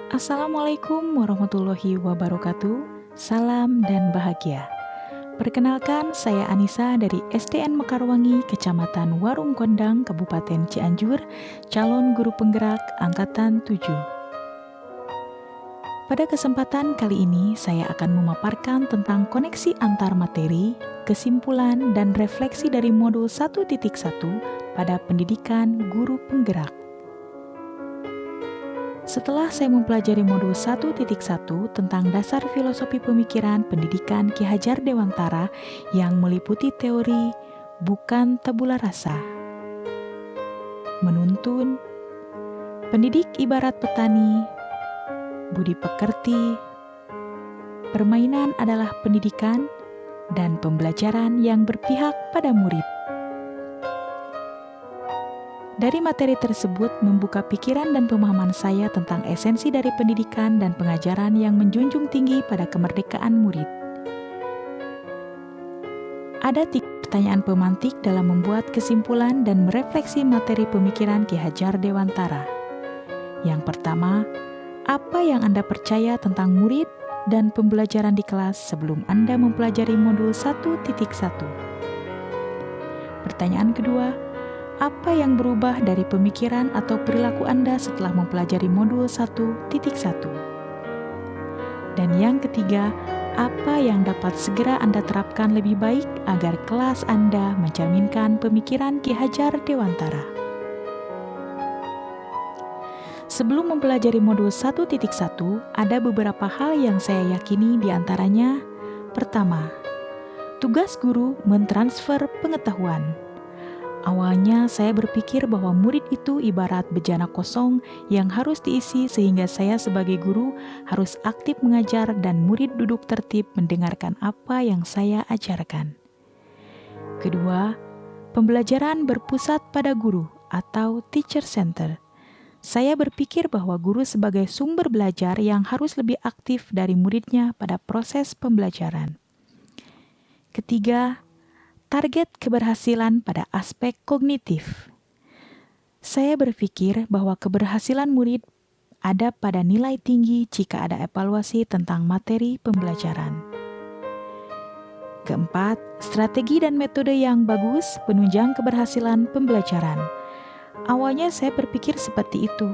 Assalamualaikum warahmatullahi wabarakatuh. Salam dan bahagia. Perkenalkan, saya Anissa dari SDN Mekarwangi, Kecamatan Warung Kondang, Kabupaten Cianjur, calon guru penggerak angkatan 7. Pada kesempatan kali ini, saya akan memaparkan tentang koneksi antar materi, kesimpulan, dan refleksi dari modul 1.1 pada pendidikan guru penggerak. Setelah saya mempelajari modul 1.1 tentang dasar filosofi pemikiran pendidikan Ki Hajar Dewantara yang meliputi teori bukan tabula rasa, menuntun, pendidik ibarat petani, budi pekerti, permainan adalah pendidikan, dan pembelajaran yang berpihak pada murid. Dari materi tersebut membuka pikiran dan pemahaman saya tentang esensi dari pendidikan dan pengajaran yang menjunjung tinggi pada kemerdekaan murid. Ada 3 pertanyaan pemantik dalam membuat kesimpulan dan merefleksi materi pemikiran Ki Hajar Dewantara. Yang pertama, apa yang Anda percaya tentang murid dan pembelajaran di kelas sebelum Anda mempelajari modul 1.1? Pertanyaan kedua, apa yang berubah dari pemikiran atau perilaku Anda setelah mempelajari modul 1.1? Dan yang ketiga, apa yang dapat segera Anda terapkan lebih baik agar kelas Anda mencerminkan pemikiran Ki Hajar Dewantara? Sebelum mempelajari modul 1.1, ada beberapa hal yang saya yakini diantaranya. Pertama, tugas guru mentransfer pengetahuan. Awalnya saya berpikir bahwa murid itu ibarat bejana kosong yang harus diisi sehingga saya sebagai guru harus aktif mengajar dan murid duduk tertib mendengarkan apa yang saya ajarkan. Kedua, pembelajaran berpusat pada guru atau teacher center. Saya berpikir bahwa guru sebagai sumber belajar yang harus lebih aktif dari muridnya pada proses pembelajaran. Ketiga, target keberhasilan pada aspek kognitif. Saya berpikir bahwa keberhasilan murid ada pada nilai tinggi jika ada evaluasi tentang materi pembelajaran. Keempat, strategi dan metode yang bagus penunjang keberhasilan pembelajaran. Awalnya saya berpikir seperti itu,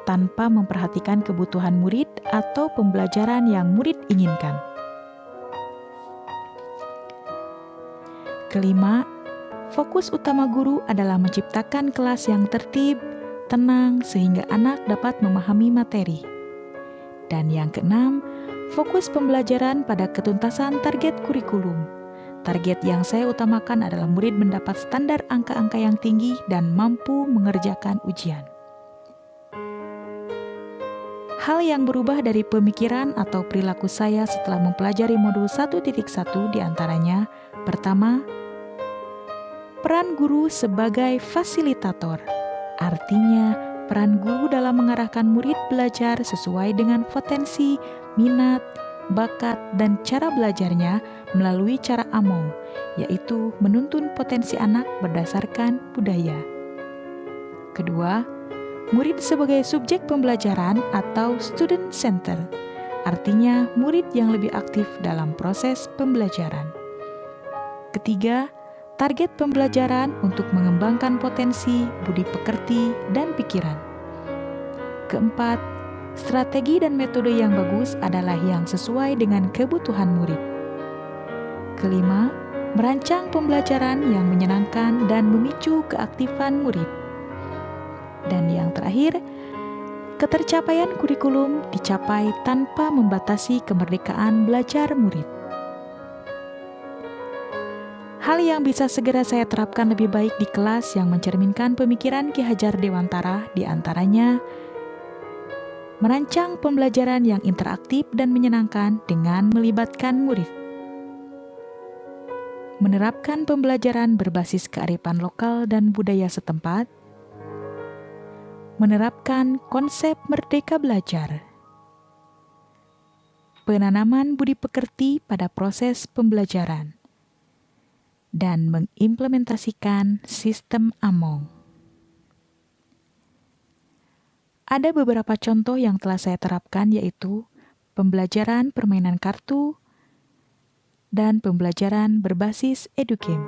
tanpa memperhatikan kebutuhan murid atau pembelajaran yang murid inginkan. Kelima, fokus utama guru adalah menciptakan kelas yang tertib, tenang, sehingga anak dapat memahami materi. Dan yang keenam, fokus pembelajaran pada ketuntasan target kurikulum. Target yang saya utamakan adalah murid mendapat standar angka-angka yang tinggi dan mampu mengerjakan ujian. Hal yang berubah dari pemikiran atau perilaku saya setelah mempelajari modul 1.1 diantaranya, pertama, peran guru sebagai fasilitator. Artinya, peran guru dalam mengarahkan murid belajar sesuai dengan potensi, minat, bakat, dan cara belajarnya melalui cara among, yaitu menuntun potensi anak berdasarkan budaya. Kedua, murid sebagai subjek pembelajaran atau student center. Artinya, murid yang lebih aktif dalam proses pembelajaran. Ketiga, target pembelajaran untuk mengembangkan potensi, budi pekerti, dan pikiran. Keempat, strategi dan metode yang bagus adalah yang sesuai dengan kebutuhan murid. Kelima, merancang pembelajaran yang menyenangkan dan memicu keaktifan murid. Dan yang terakhir, ketercapaian kurikulum dicapai tanpa membatasi kemerdekaan belajar murid. Hal yang bisa segera saya terapkan lebih baik di kelas yang mencerminkan pemikiran Ki Hajar Dewantara diantaranya merancang pembelajaran yang interaktif dan menyenangkan dengan melibatkan murid. Menerapkan pembelajaran berbasis kearifan lokal dan budaya setempat. Menerapkan konsep merdeka belajar. Penanaman budi pekerti pada proses pembelajaran. Dan mengimplementasikan sistem among. Ada beberapa contoh yang telah saya terapkan, yaitu pembelajaran permainan kartu dan pembelajaran berbasis edugame.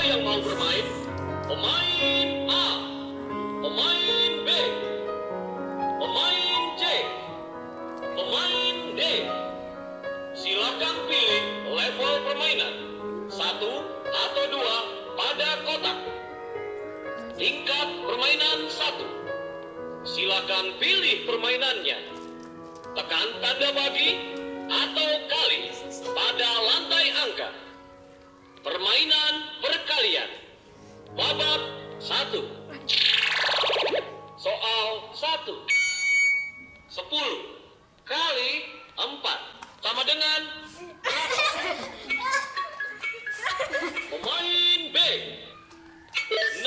Yang mau bermain? Pemain A, pemain B, pemain C, pemain D. Silakan pilih level permainan 1 atau 2 pada kotak. Tingkat permainan 1. Silakan pilih permainannya. Tekan tanda bagi atau kali pada lantai angka. Permainan perkalian. Babak 1. Soal 1. 10 kali 4 sama dengan berapa? Pemain B 0.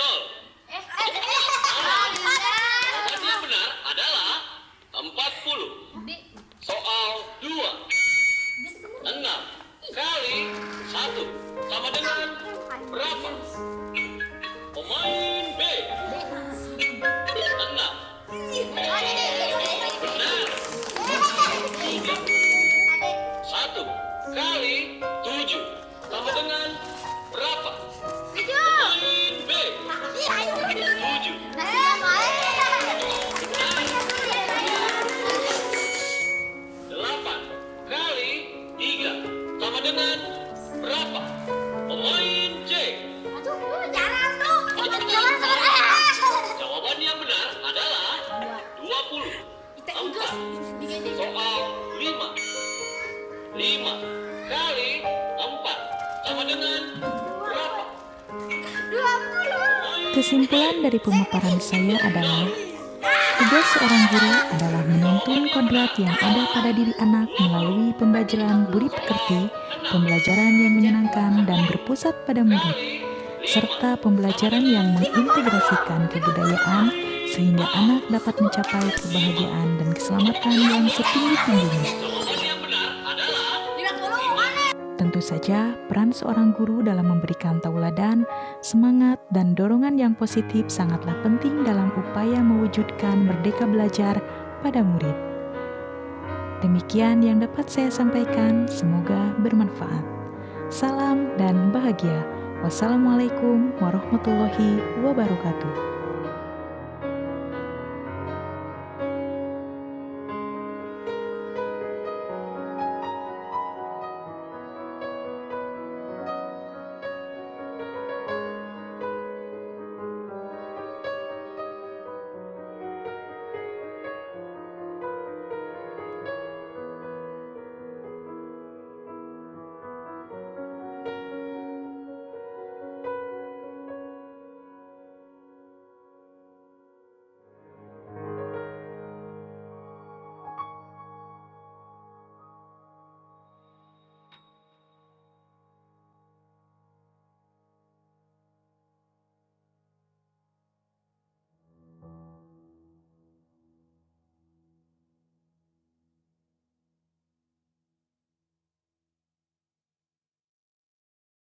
Jawaban yang benar adalah 40. Soal 2. 6 kali 1 sama dengan berapa? Pemain B 6. Benar. 3. 1 kali 7 sama dengan berapa? Pemain B 7. Benar. 8 kali 3 sama dengan berapa? Pemain C. Jawaban yang benar adalah 20. 4. Soal 5. 5 kali 4 sama dengan berapa? Kesimpulan dari pemaparan saya adalah tugas seorang guru adalah menuntun kodrat yang ada pada diri anak melalui pembelajaran budi pekerti, pembelajaran yang menyenangkan dan berpusat pada murid, serta pembelajaran yang mengintegrasikan kebudayaan sehingga anak dapat mencapai kebahagiaan dan keselamatan yang setinggi-tingginya. Tentu saja, peran seorang guru dalam memberikan tauladan, semangat, dan dorongan yang positif sangatlah penting dalam upaya mewujudkan merdeka belajar pada murid. Demikian yang dapat saya sampaikan, semoga bermanfaat. Salam dan bahagia. Wassalamualaikum warahmatullahi wabarakatuh.